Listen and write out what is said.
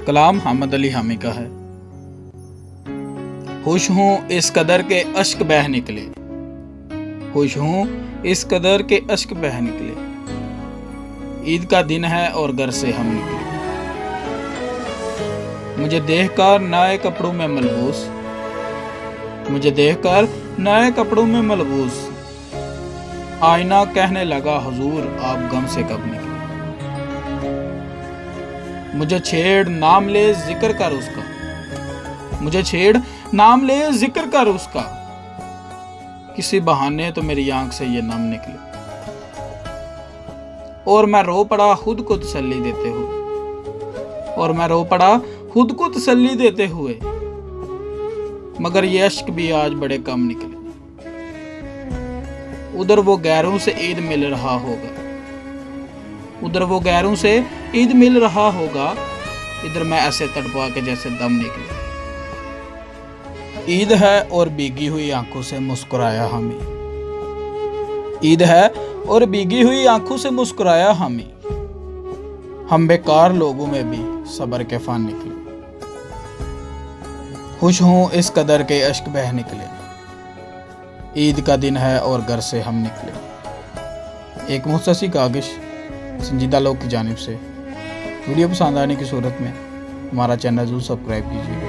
कलाम हामिद अली हामी का है। खुश हूँ इस कदर के अश्क बह निकले, खुश हूँ इस कदर के अश्क बह निकले। ईद का दिन है और घर से हम निकले। मुझे देखकर नए कपड़ों में मलबूस, मुझे देखकर नए कपड़ों में मलबूस, आईना कहने लगा हुजूर आप गम से कब निकले। मुझे छेड़ नाम ले जिक्र कर उसका, मुझे छेड़ नाम ले जिक्र कर उसका, किसी बहाने तो मेरी आंख से ये नम निकले। और मैं रो पड़ा खुद को तसल्ली देते हुए, और मैं रो पड़ा खुद को तसल्ली देते हुए, मगर ये अश्क भी आज बड़े कम निकले। उधर वो गैरों से ईद मिल रहा होगा, उधर वो गैरों से ईद मिल रहा होगा, इधर मैं ऐसे तड़पा के जैसे दम निकले। ईद है और भीगी हुई आंखों से मुस्कुराया हमें, ईद है और भीगी हुई आंखों से मुस्कुराया हमें। हम बेकार लोगों में भी सब्र के फान निकले। खुश हूं इस कदर के अश्क बह निकले। ईद का दिन है और घर से हम निकले। एक मुख्तसर कागिश संजीदा लोग की जानिब से। वीडियो पसंद आने की सूरत में हमारा चैनल जरूर सब्सक्राइब कीजिएगा।